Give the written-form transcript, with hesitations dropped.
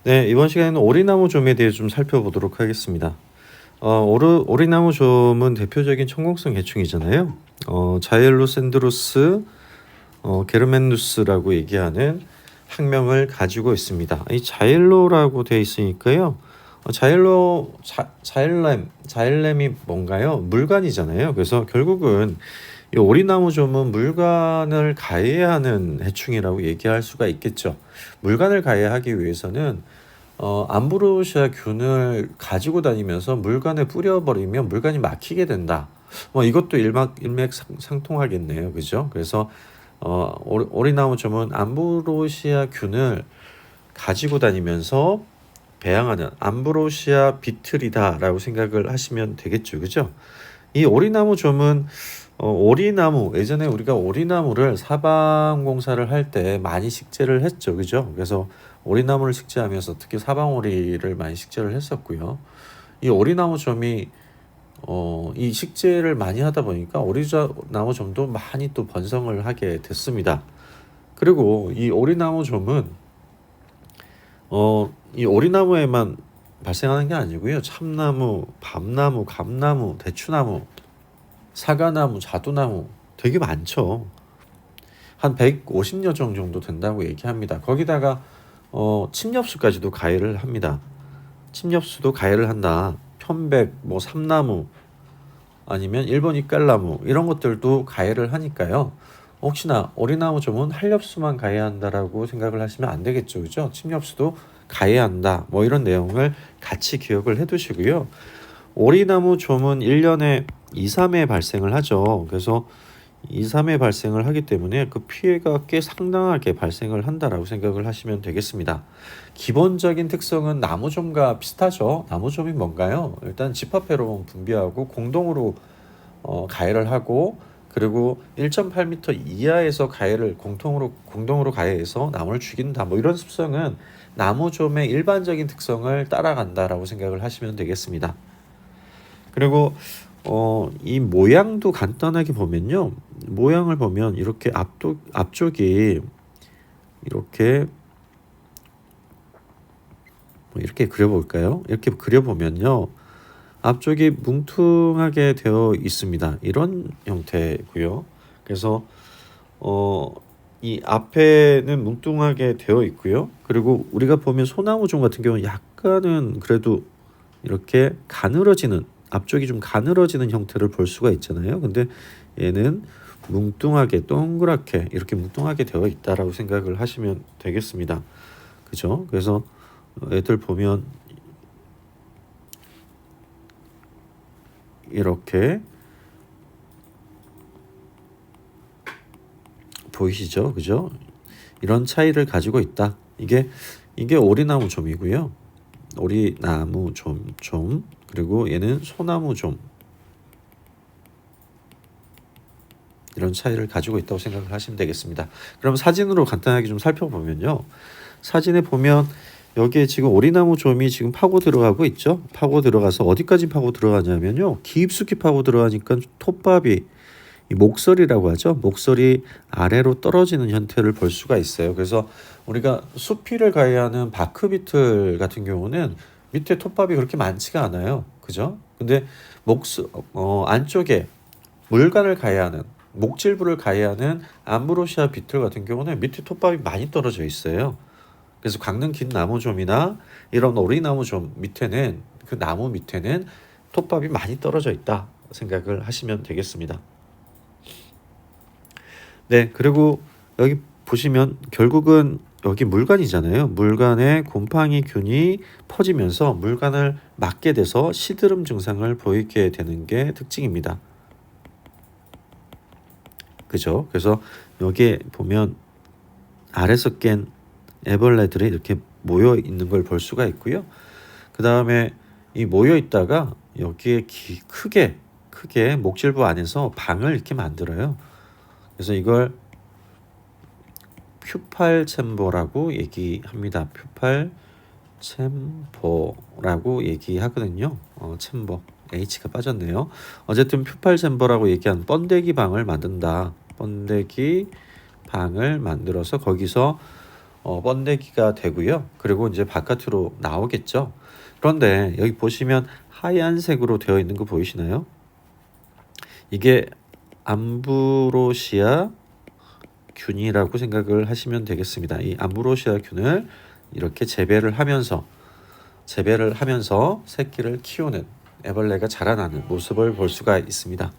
네, 이번 시간에는 오리나무 좀에 대해 좀 살펴보도록 하겠습니다. 오리나무 좀은 대표적인 청공성 해충이잖아요. 자일로센드로스 게르멘누스라고 얘기하는 학명을 가지고 있습니다. 이 자일로라고 되어 있으니까요. 자일렘이 뭔가요? 물관이잖아요. 그래서 결국은 이 오리나무 좀은 물관을 가해하는 해충이라고 얘기할 수가 있겠죠. 물관을 가해하기 위해서는 암브로시아 균을 가지고 다니면서 물관에 뿌려버리면 물관이 막히게 된다. 이것도 일맥상통하겠네요. 그죠? 그래서 오리나무 좀은 암브로시아 균을 가지고 다니면서 배양하는 암브로시아 비틀이다라고 생각을 하시면 되겠죠. 그죠? 이 오리나무 좀은 오리나무, 예전에 우리가 오리나무를 사방공사를 할 때 많이 식재를 했죠. 그죠? 그래서 오리나무를 식재하면서 특히 사방오리를 많이 식재를 했었고요. 이 오리나무 점이 이 식재를 많이 하다 보니까 오리나무 점도 많이 또 번성을 하게 됐습니다. 그리고 이 오리나무 점은 이 오리나무에만 발생하는 게 아니고요. 참나무, 밤나무, 감나무, 대추나무, 사과나무, 자두나무 되게 많죠. 한 150여 종 정도 된다고 얘기합니다. 거기다가 침엽수까지도 가해를 합니다. 침엽수도 가해를 한다. 편백, 삼나무 아니면 일본 잎갈나무 이런 것들도 가해를 하니까요. 혹시나 오리나무 좀은 한렵수만 가해한다라고 생각을 하시면 안 되겠죠. 그죠? 침엽수도 가해한다. 이런 내용을 같이 기억을 해 두시고요. 오리나무 좀은 1년에 2, 3회 발생을 하죠. 그래서 2, 3회 발생을 하기 때문에 그 피해가 꽤 상당하게 발생을 한다라고 생각을 하시면 되겠습니다. 기본적인 특성은 나무좀과 비슷하죠. 나무좀이 뭔가요? 일단 집합회로만 분비하고 공동으로 가해를 하고, 그리고 1.8m 이하에서 공동으로 가해해서 나무를 죽인다. 이런 습성은 나무좀의 일반적인 특성을 따라간다라고 생각을 하시면 되겠습니다. 그리고 이 모양도 간단하게 보면요. 모양을 보면 이렇게 앞쪽이 이렇게 그려볼까요? 이렇게 그려보면요. 앞쪽이 뭉퉁하게 되어 있습니다. 이런 형태고요. 그래서 이 앞에는 뭉퉁하게 되어 있고요. 그리고 우리가 보면 소나무종 같은 경우는 약간은 그래도 이렇게 앞쪽이 좀 가늘어지는 형태를 볼 수가 있잖아요. 근데 얘는 뭉뚱하게 동그랗게 이렇게 뭉뚱하게 되어 있다라고 생각을 하시면 되겠습니다. 그죠? 그래서 애들 보면 이렇게 보이시죠? 그죠? 이런 차이를 가지고 있다. 이게 오리나무 좀이고요. 오리나무 좀 그리고 얘는 소나무 좀 이런 차이를 가지고 있다고 생각을 하시면 되겠습니다. 그럼 사진으로 간단하게 좀 살펴보면요. 사진에 보면 여기에 지금 오리나무 좀이 지금 파고 들어가고 있죠. 파고 들어가서 어디까지 파고 들어가냐면요. 깊숙이 파고 들어가니까 톱밥이 이 목설이라고 하죠. 목설이 아래로 떨어지는 형태를 볼 수가 있어요. 그래서 우리가 수피를 가해하는 바크비틀 같은 경우는 밑에 톱밥이 그렇게 많지가 않아요. 그죠? 근데 안쪽에 물관을 가해하는 목질부를 가해하는 암브로시아 비틀 같은 경우는 밑에 톱밥이 많이 떨어져 있어요. 그래서 강능 긴 나무좀이나 이런 오리나무 좀 밑에는 그 나무 밑에는 톱밥이 많이 떨어져 있다 생각을 하시면 되겠습니다. 네, 그리고 여기 보시면 결국은 여기 물관이잖아요. 물관에 곰팡이 균이 퍼지면서 물관을 막게 돼서 시드름 증상을 보이게 되는 게 특징입니다. 그죠? 그래서 여기에 보면 알에서 깬 애벌레들이 이렇게 모여 있는 걸 볼 수가 있고요. 그 다음에 이 모여 있다가 여기에 크게 목질부 안에서 방을 이렇게 만들어요. 그래서 이걸 퓨팔 챔버라고 얘기합니다. 퓨팔 챔버라고 얘기하거든요. 챔버 H가 빠졌네요. 어쨌든 퓨팔 챔버라고 얘기한 번데기 방을 만든다. 번데기 방을 만들어서 거기서 번데기가 되고요. 그리고 이제 바깥으로 나오겠죠. 그런데 여기 보시면 하얀색으로 되어 있는 거 보이시나요? 이게 암브로시아 균이라고 생각을 하시면 되겠습니다. 이 암브로시아 균을 이렇게 재배를 하면서 새끼를 키우는 애벌레가 자라나는 모습을 볼 수가 있습니다.